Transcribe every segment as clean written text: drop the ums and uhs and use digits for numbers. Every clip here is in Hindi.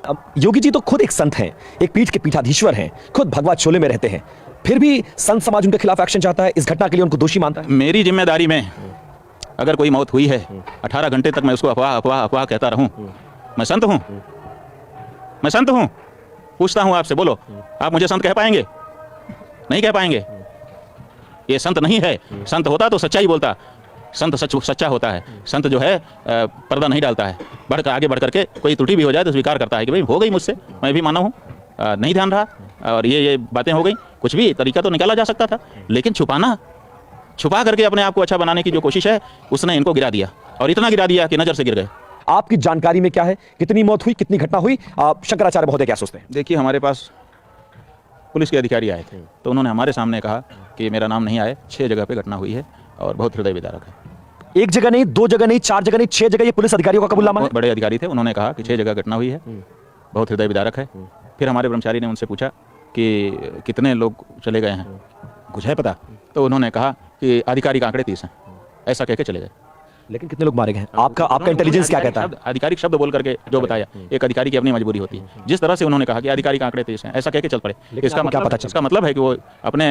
अब योगी जी तो खुद एक संत हैं, एक पीठ के पीठाधीश्वर हैं, खुद भगवा चोले में रहते हैं, फिर भी संत समाज उनके खिलाफ एक्शन चाहता है, इस घटना के लिए उनको दोषी मानता है। मेरी जिम्मेदारी में अगर कोई मौत हुई है 18 घंटे तक मैं उसको अफवाह अफवाह अफवाह कहता रहूं, मैं संत हूं? मैं संत हूं? पूछता हूं आपसे, बोलो, आप मुझे संत कह पाएंगे? नहीं कह पाएंगे। ये संत नहीं है। संत होता तो सच्चाई बोलता। संत सच्चा होता है। संत जो है पर्दा नहीं डालता है, आगे बढ़ करके कोई त्रुटि भी हो जाए तो स्वीकार करता है कि भाई हो गई मुझसे, मैं भी माना हूँ, नहीं ध्यान रहा और ये बातें हो गई। कुछ भी तरीका तो निकाला जा सकता था, लेकिन छुपा करके अपने आप को अच्छा बनाने की जो कोशिश है उसने इनको गिरा दिया, और इतना गिरा दिया कि नज़र से गिर गए। आपकी जानकारी में क्या है, कितनी मौत हुई, कितनी घटना हुई, शंकराचार्य महोदय क्या सोचते हैं? देखिए, हमारे पास पुलिस के अधिकारी आए थे तो उन्होंने हमारे सामने कहा कि मेरा नाम नहीं आए, 6 जगह पे घटना हुई है और बहुत हृदय विदारक है। एक जगह नहीं, 2 जगह नहीं, 4 जगह नहीं, 6 जगह ये पुलिस अधिकारियों का कबूलनामा है। बड़े अधिकारी थे, उन्होंने कहा कि 6 जगह घटना हुई है, बहुत हृदय विदारक है। फिर हमारे ब्रह्मचारी ने उनसे पूछा कि कितने लोग चले गए हैं, कुछ है पता? तो उन्होंने कहा कि आधिकारिक आंकड़े 30 हैं, ऐसा कह के चले गए। लेकिन कितने लोग मारे गए हैं? आपका इंटेलिजेंस क्या कहता है? आधिकारिक शब्द बोल करके जो बताया, एक अधिकारी की अपनी मजबूरी होती है। जिस तरह से उन्होंने कहा कि आधिकारिक आंकड़े 30 हैं, ऐसा कह के चल पड़े। इसका मतलब है कि वो अपने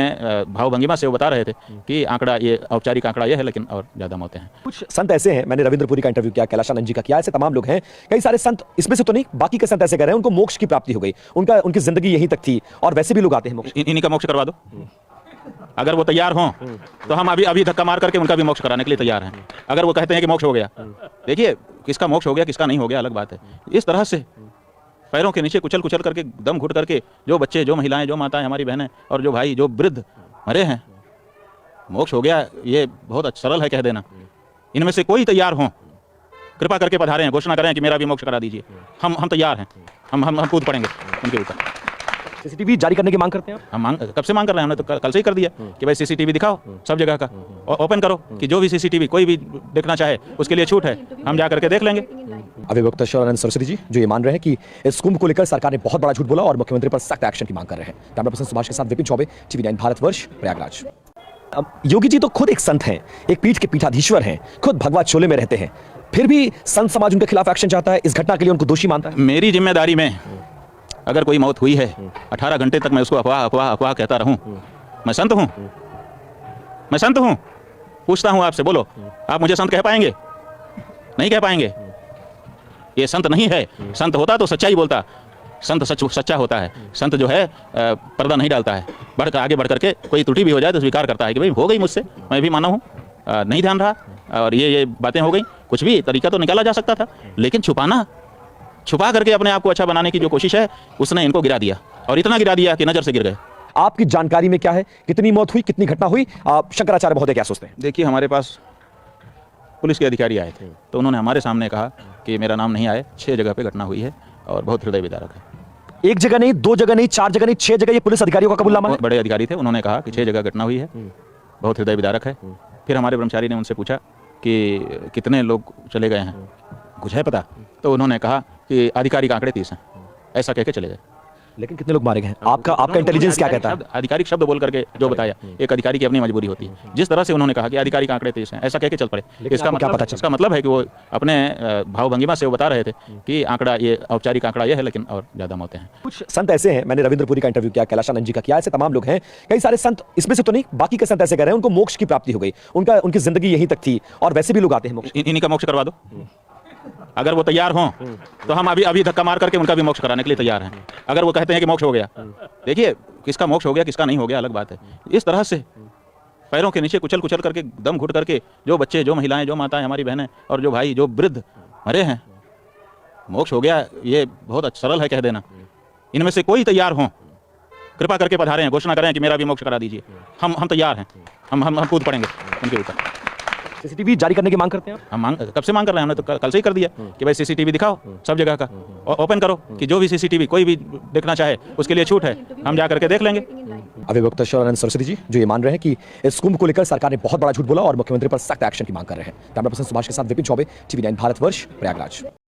भावभंगिमा से वो बता रहे थे कि आंकड़ा ये औपचारिक आंकड़ा ये है, लेकिन और ज़्यादा मौतें हैं। कुछ संत ऐसे हैं, मैंने रविंद्रपुरी का इंटरव्यू किया, कैलाशानंद जी का किया, ऐसे तमाम लोग हैं। कई सारे संत, इसमें से तो नहीं, बाकी के संत ऐसे कह रहे हैं उनको मोक्ष की प्राप्ति हो गई, उनकी जिंदगी यहीं तक थी, और वैसे भी लोग आते हैं मोक्ष। इन्हीं का मोक्ष करवा दो। अगर वो तैयार हों तो हम अभी धक्का मार करके उनका भी मोक्ष कराने के लिए तैयार हैं। अगर वो कहते हैं कि मोक्ष हो गया, देखिए किसका मोक्ष हो गया किसका नहीं हो गया अलग बात है। इस तरह से पैरों के नीचे कुचल करके, दम घुट करके जो बच्चे, जो महिलाएं, जो माताएं, हमारी बहनें और जो भाई, जो वृद्ध मरे हैं, मोक्ष हो गया, ये बहुत सरल है कह देना। इनमें से कोई तैयार हों, कृपा करके पधारें, घोषणा करें कि मेरा भी मोक्ष करा दीजिए। हम तैयार हैं, हम कूद पड़ेंगे उनके ऊपर। सीसीटीवी जारी करने की मांग करते हैं? हम कब से मांग कर रहे हैं, हमने तो कल से ही कर दिया कि भाई सीसीटीवी दिखाओ सब जगह का, ओपन करो कि जो भी सीसीटीवी कोई भी देखना चाहे उसके लिए छूट है, हम जा करके देख लेंगे। अभिवक्ता शिवानंद सरस्वती जी जो ये मान रहे हैं कि इस कुंभ को लेकर सरकार ने बहुत बड़ा झूठ बोला और मुख्यमंत्री पर सख्त एक्शन की मांग कर रहे हैं। कैमरा पर्सन सुभाष के साथ विपिन चौबे, TV9 भारतवर्ष, प्रयागराज। अब योगी जी तो खुद एक संत हैं, एक पीठ के पीठाधीश्वर हैं, खुद भगवा चोले में रहते हैं, फिर भी संत समाज उनके खिलाफ एक्शन चाहता है, इस घटना के लिए उनको दोषी मानता है। मेरी जिम्मेदारी में अगर कोई मौत हुई है 18 घंटे तक मैं उसको अफवाह अफवाह अफवाह कहता रहूं, मैं संत हूं? मैं संत हूं? पूछता हूं आपसे, बोलो, आप मुझे संत कह पाएंगे? नहीं कह पाएंगे। ये संत नहीं है। संत होता तो सच्चाई बोलता। संत सच्चा होता है। संत जो है पर्दा नहीं डालता है, आगे बढ़ करके कोई त्रुटि भी हो जाए तो स्वीकार करता है कि भाई हो गई मुझसे, मैं भी माना हूँ, नहीं ध्यान रहा और ये बातें हो गई। कुछ भी तरीका तो निकाला जा सकता था, लेकिन छुपा करके अपने आप को अच्छा बनाने की जो कोशिश है उसने इनको गिरा दिया, और इतना गिरा दिया कि नज़र से गिर गए। आपकी जानकारी में क्या है, कितनी मौत हुई, कितनी घटना हुई, शंकराचार्य महोदय क्या सोचते हैं? देखिए, हमारे पास पुलिस के अधिकारी आए थे तो उन्होंने हमारे सामने कहा कि मेरा नाम नहीं आए, 6 जगह पे घटना हुई है और बहुत हृदय विदारक है। एक जगह नहीं, 2 जगह नहीं, 4 जगह नहीं, 6 जगह ये पुलिस अधिकारियों का कबूलनामा है। बड़े अधिकारी थे, उन्होंने कहा कि 6 जगह घटना हुई है, बहुत हृदय विदारक है। फिर हमारे ब्रह्मचारी ने उनसे पूछा कि कितने लोग चले गए हैं, कुछ है पता? तो उन्होंने कहा कि आधिकारिक आंकड़े 30 हैं, ऐसा कह के चले गए। लेकिन कितने लोग मारे गए हैं? आपका इंटेलिजेंस क्या कहता है? आधिकारिक शब्द बोल करके जो बताया, एक अधिकारी की अपनी मजबूरी होती है। जिस तरह से उन्होंने कहा कि आधिकारिक आंकड़े 30 हैं, ऐसा कह के चल पड़े। इसका मतलब है कि वो अपने भावभंगिमा से वो बता रहे थे कि आंकड़ा ये औपचारिक आंकड़ा ये है, लेकिन और ज़्यादा मौतें हैं। कुछ संत ऐसे हैं, मैंने रविंद्रपुरी का इंटरव्यू किया, कैलाशानंद जी का किया, ऐसे तमाम लोग हैं। कई सारे संत, इसमें से तो नहीं, बाकी के संत ऐसे कह रहे हैं उनको मोक्ष की प्राप्ति हो गई, उनकी जिंदगी यहीं तक थी, और वैसे भी लोग आते हैं मोक्ष। इन्हीं का मोक्ष करवा दो। अगर वो तैयार हों तो हम अभी धक्का मार करके उनका भी मोक्ष कराने के लिए तैयार हैं। अगर वो कहते हैं कि मोक्ष हो गया, देखिए किसका मोक्ष हो गया किसका नहीं हो गया अलग बात है। इस तरह से पैरों के नीचे कुचल करके, दम घुट करके जो बच्चे, जो महिलाएं, जो माताएं, हमारी बहनें और जो भाई, जो वृद्ध मरे हैं, मोक्ष हो गया, ये बहुत सरल है कह देना। इनमें से कोई तैयार हों, कृपा करके पधारें, घोषणा करें कि मेरा भी मोक्ष करा दीजिए। हम तैयार हैं, हम कूद पड़ेंगे उनके ऊपर। सीसीटीवी जारी करने की मांग करते हैं? हम कब से मांग कर रहे हैं, हमने तो कल से ही कर दिया कि भाई सीसीटीवी दिखाओ सब जगह का, ओपन करो कि जो भी सीसीटीवी कोई भी देखना चाहे उसके लिए छूट है, हम जा करके देख लेंगे। अभिवक्ता शिवानंद सरस्वती जी जो ये मान रहे हैं कि इस कुंभ को लेकर सरकार ने बहुत बड़ा झूठ बोला और मुख्यमंत्री पर सख्त एक्शन की मांग कर रहे हैं। कैमरा पर्सन सुभाष के साथ विपिन चौबे, TV9 भारतवर्ष, प्रयागराज।